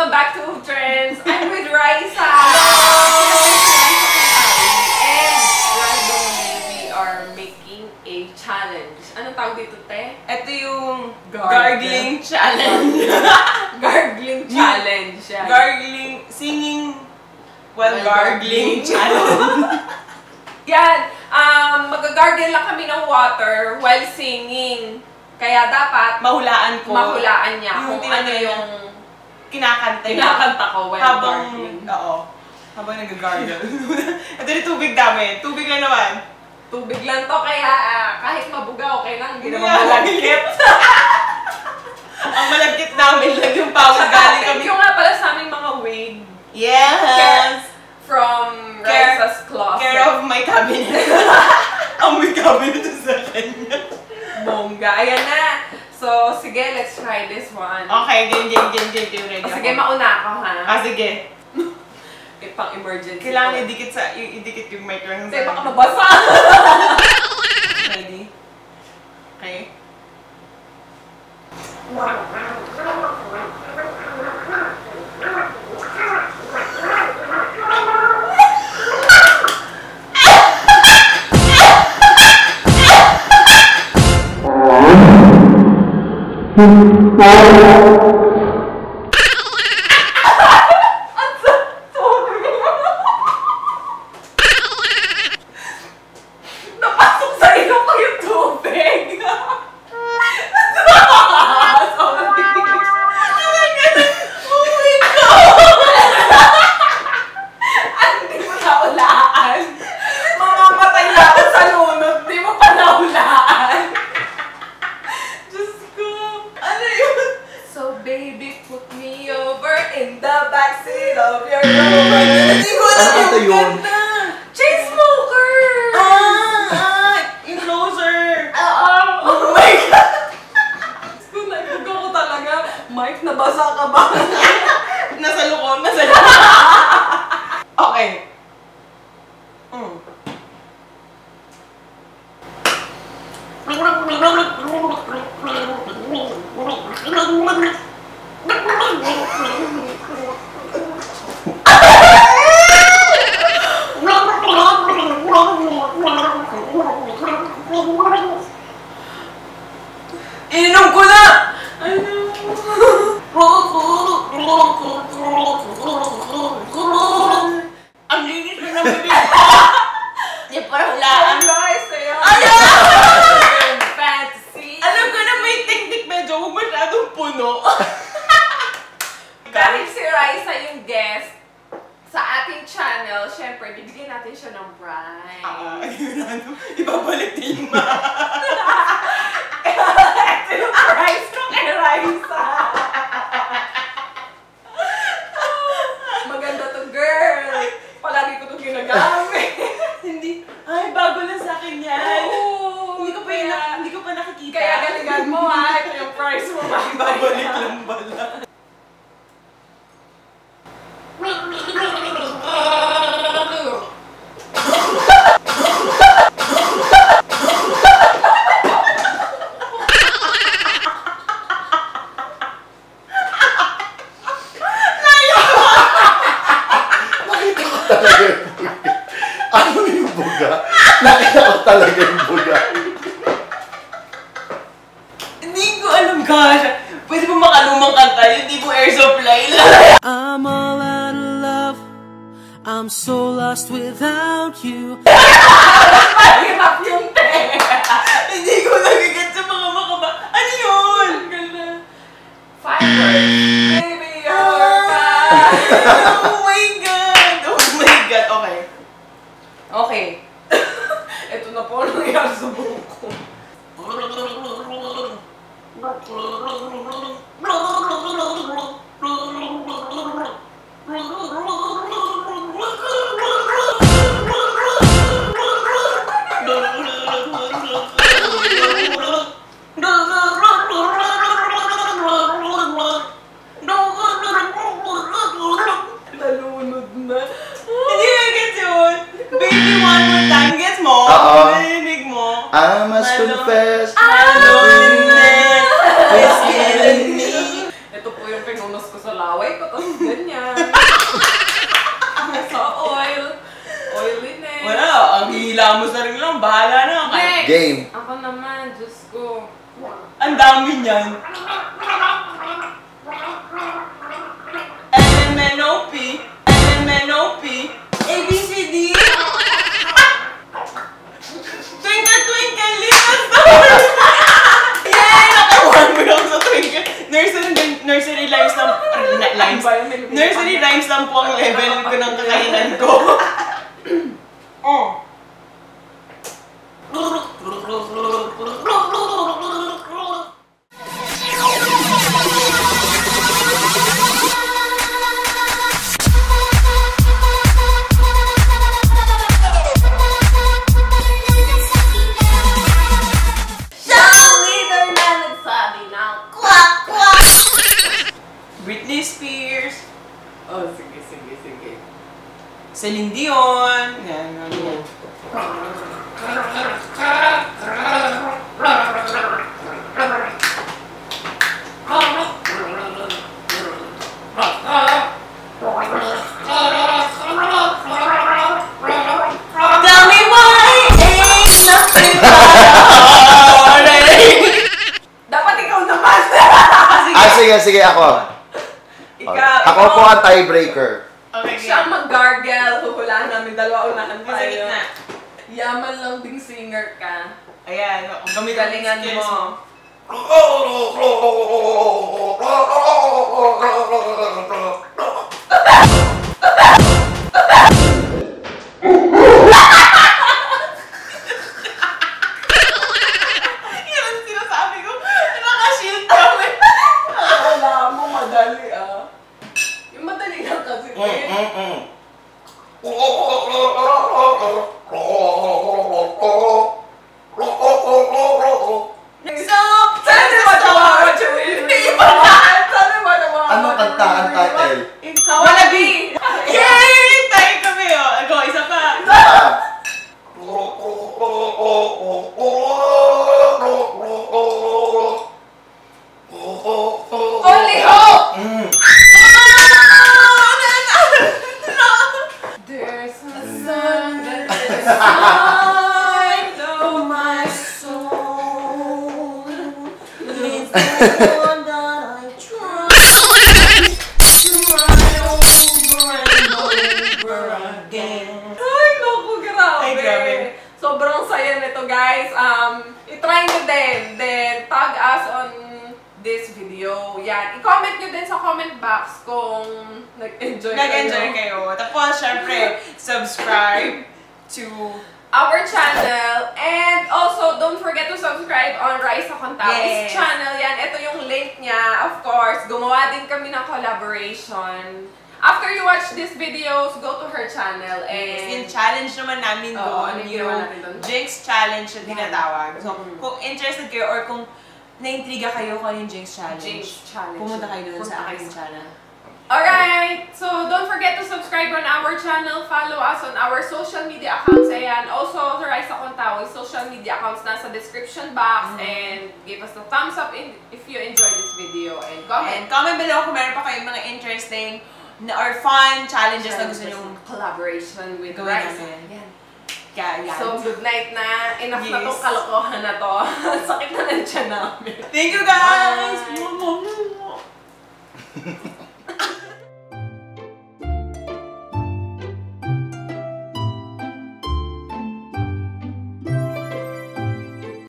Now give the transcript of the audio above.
welcome back to Trends. I'm with Raisa. And randomly, we are making a challenge. Anong tawag dito, te? Ito yung gargling challenge. Gargling challenge. Gargling, singing while gargling challenge. Yan. Mag-gargle lang kami ng water while singing. Kaya dapat mahulaan ko. Mahulaan niya yung kung ano yung kinakanta ko while habang, gargling. Oo. Habang nag-gargle. Ito yung tubig namin. Tubig lang naman. Tubig lang to, kaya kahit mabuga, okay lang. Hindi naman malagkit. Ang malagkit namin lang yung pawis galing kami. Thank you nga pala sa aming mga wig. Yes! From Raisa's Closet. Care of my cabinet. Ang may cabinet sa kanya. Bongga. Ayan na. So, sige, let's try this one. Okay, game. Ready ako. Sige, mauna ako, ha? Sige. Pang emergency. Kailangan idikit yung mic lang. Sige, baka mabasa. Ready? Okay. Napasok sa ilong ko yung tubig. Hindi mo naulaan. Mamamatay na ako sa lunod. Hindi mo pa naulaan. Diyos ko. Ano yun? So baby, put me over in the backseat of your Rover. Hindi ko alam yung ganda. Chainsmoker! Yung closer! Oh my God! Kung naibog ako talaga, Mike, nabasa ka ba? Nasa lukon. Okay. Ininom ko na! Ang linis na ng bibig. Hindi pa hulaan. Guys, ayan. Fantasy. Alam ko na may teknik, medyo huwag masyadong puno. Dahil si Raisa yung guest sa ating channel, syempre, bibigyan natin siya ng prize. Ibabalik din yung Ito yung prize ko kay Raisa. Maganda to, girl. Palagi ko itong ginagamit. Hindi. Ay, bago lang sa akin yan. Oo. Hindi ko pa nakikita. Kaya galingan mo, ha. Ito yung prize mo. Ibabalik lang bala. Ano yung buga? Nakita ko talaga yung buga. Hindi ko alam, gosh. Pwede ba makalumang kanta? Hindi mo air supply lang. I'm all out of love. I'm so lost without you. Mahirap yung te. Hindi ko nagigat sa mga makaba. Ano yun? Fireworks. Baby, you're fine. Oh my God. Oh my God. Okay. Okay. Ito na po nangyari sa buhok ko. Nalunod na. Hindi na gets yun. Baby, one more time. Gets mo? Narinig mo? I must confess. Loneliness is killing me. Ito po yung pinunos ko sa sa laway ko, tapos ganyan. Sa oil. Oily na. Wala, ang hila mo sa rin lang. Bahala na. Next! Game. Ako naman, Diyos ko. Ang dami niyan. MNOP, MNOP, ABCD. Twinkle, twinkle, little star. Yay! Nakawan mo lang sa twinkle. Nursery rhymes lang. Nursery rhymes lang po ang level ko ng kakayanan ko. Oh. Britney Spears. Oh, sige, sige, sige. Celine Dion. Yan, yan. Tell me why ain't nothing but Dapat ikaw naman! Sige, ako. Ikaw. Ako po ang tiebreaker. Okay, Siya mag-gargle. Huhulaan namin. Dalawa unahan Sa tayo. gitna. Yaman lang ding singer ka. Ayan, Galingan mo. Yan ang sinasabi ko. Nakashield kami. Wala mo, madali ah. Yung madali lang kasi. So, Sana ba tawagan siya? Hindi ba? Sana ba tawagan? Anong kanta ang title? Wanna be! yay! Tayo kami, oh. Ako, isa pa. Only hope! There's a sun that is inside of my soul. It's the one that I try to run over and over again. Ay, naku, grabe. Ay, grabe. Sobrang saya nito, guys. I-try nyo din. Then, tag us on this video. Yan. I-comment nyo din sa comment box kung nag-enjoy kayo. Tapos, syempre, subscribe to our channel. And also, don't forget to subscribe on Raisa Contao's Yes. channel. Yan, ito yung link niya. Of course, gumawa din kami ng collaboration. After you watch these videos, go to her channel. yung And challenge naman namin Oo, doon, ano yung ginawa natin doon? Jinx Challenge na tinatawag. So, Mhm. kung interested kayo or kung naintriga kayo kung ano yung Jinx Challenge, Jinx Challenge. pumunta kayo doon Punta sa kayo aking sa- channel. Alright! So, don't forget to subscribe on our channel. Follow us on our social media accounts. Ayan. Also, sa Raisa Contao's social media accounts nasa description box. And give us a thumbs up if you enjoyed this video. And comment. And comment below kung meron pa kayong mga interesting or fun challenges na gusto nyo collaboration with gawin Raisa. namin. Yan. Yan. So, good night na. Enough na Yes. tong kalokohan na to. Sakit na ng tiyan namin. Thank you guys!